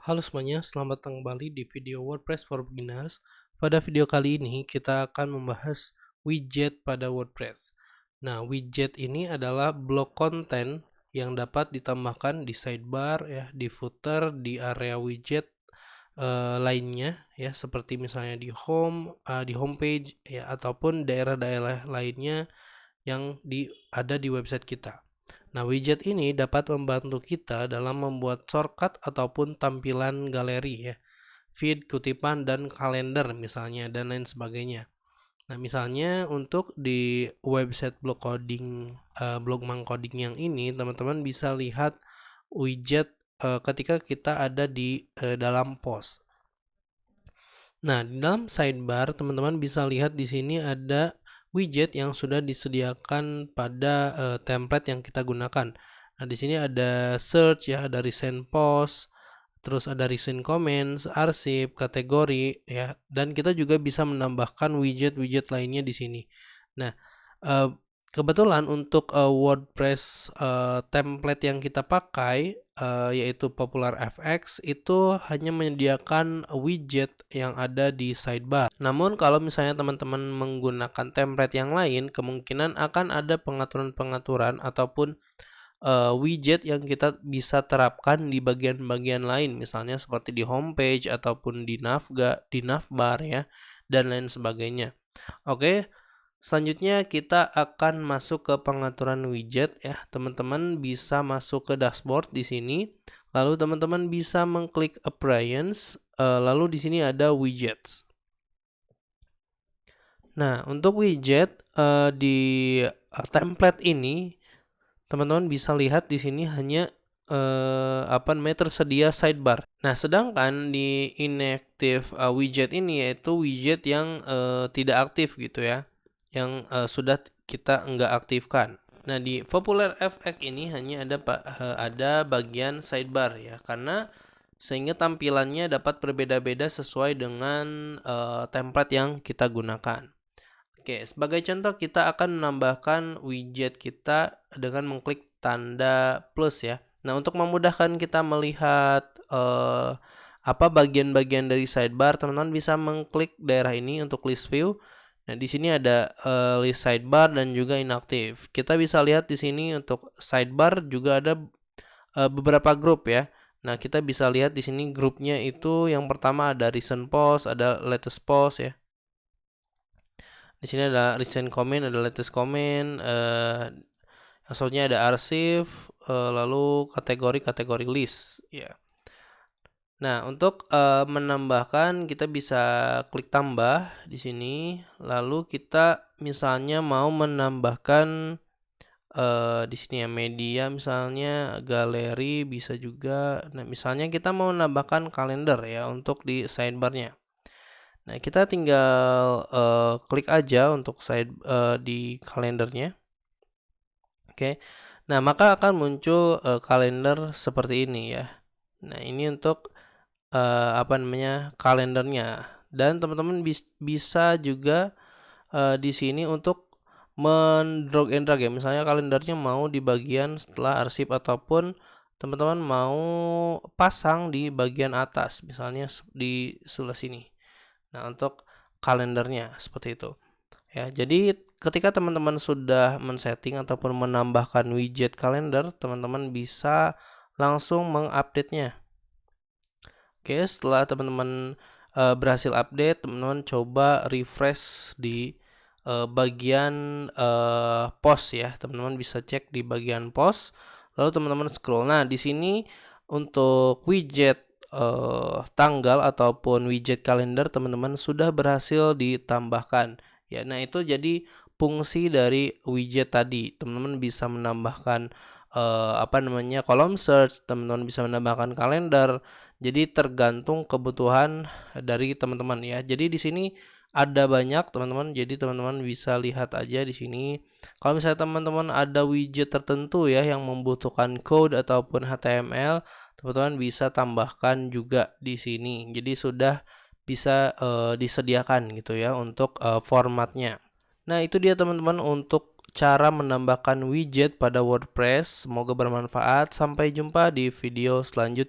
Halo semuanya, selamat datang kembali di video WordPress for Beginners. Pada video kali ini kita akan membahas widget pada WordPress. Nah, widget ini adalah blok konten yang dapat ditambahkan di sidebar, ya, di footer, di area widget lainnya, ya, seperti misalnya di di homepage, ya, ataupun daerah-daerah lainnya yang ada di website kita. Nah, widget ini dapat membantu kita dalam membuat shortcut ataupun tampilan galeri, ya, feed, kutipan, dan kalender misalnya, dan lain sebagainya. Nah, misalnya untuk di website blog mangcoding yang ini, teman-teman bisa lihat widget ketika kita ada di dalam post. Nah, di dalam sidebar teman-teman bisa lihat di sini ada widget yang sudah disediakan pada template yang kita gunakan. Nah, di sini ada search, ya, ada recent post, terus ada recent comments, arsip, kategori, ya, dan kita juga bisa menambahkan widget-widget lainnya di sini. Nah, eh, kebetulan untuk WordPress template yang kita pakai yaitu Popular FX itu hanya menyediakan widget yang ada di sidebar. Namun kalau misalnya teman-teman menggunakan template yang lain, kemungkinan akan ada pengaturan-pengaturan ataupun widget yang kita bisa terapkan di bagian-bagian lain, misalnya seperti di homepage ataupun di navbar, ya, dan lain sebagainya. Oke, selanjutnya kita akan masuk ke pengaturan widget, ya. Teman-teman bisa masuk ke dashboard di sini. Lalu teman-teman bisa mengklik appearance, lalu di sini ada widgets. Nah, untuk widget di template ini teman-teman bisa lihat di sini hanya tersedia sidebar. Nah, sedangkan di inactive widget ini yaitu widget yang tidak aktif gitu, ya, yang sudah kita nggak aktifkan. Nah, di Popular FX ini hanya ada bagian sidebar, ya, karena sehingga tampilannya dapat berbeda-beda sesuai dengan template yang kita gunakan. Oke, sebagai contoh kita akan menambahkan widget kita dengan mengklik tanda plus, ya. Nah, untuk memudahkan kita melihat apa bagian-bagian dari sidebar, teman-teman bisa mengklik daerah ini untuk list view. Nah, di sini ada list sidebar dan juga inaktif. Kita bisa lihat di sini untuk sidebar juga ada beberapa grup, ya. Nah, kita bisa lihat di sini grupnya itu yang pertama ada recent post, ada latest post, ya. Di sini ada recent comment, ada latest comment, maksudnya ada arsip, lalu kategori list, ya. Nah, untuk menambahkan kita bisa klik tambah di sini, lalu kita misalnya mau menambahkan di sini, ya, media, misalnya galeri bisa juga. Nah, misalnya kita mau menambahkan kalender, ya, untuk di sidebarnya. Nah, kita tinggal klik aja untuk di kalendernya. Oke. Nah, maka akan muncul kalender seperti ini, ya. Nah, ini untuk kalendernya. Dan teman-teman bisa juga di sini untuk drag and drag, ya. Misalnya kalendernya mau di bagian setelah arsip ataupun teman-teman mau pasang di bagian atas, misalnya di sebelah sini. Nah, untuk kalendernya seperti itu, ya. Jadi ketika teman-teman sudah men-setting ataupun menambahkan widget kalender, teman-teman bisa langsung mengupdate-nya. Oke, setelah teman-teman berhasil update, teman-teman coba refresh di bagian post, ya. Teman-teman bisa cek di bagian post, lalu teman-teman scroll. Nah, di sini untuk widget tanggal ataupun widget kalender teman-teman sudah berhasil ditambahkan, ya. Nah, itu jadi fungsi dari widget tadi. Teman-teman bisa menambahkan kolom search, teman-teman bisa menambahkan kalender. Jadi tergantung kebutuhan dari teman-teman, ya. Jadi di sini ada banyak, teman-teman. Jadi teman-teman bisa lihat aja di sini. Kalau misalnya teman-teman ada widget tertentu, ya, yang membutuhkan code ataupun HTML, teman-teman bisa tambahkan juga di sini. Jadi sudah bisa disediakan gitu, ya, untuk formatnya. Nah, itu dia teman-teman untuk cara menambahkan widget pada WordPress. Semoga bermanfaat. Sampai jumpa di video selanjutnya.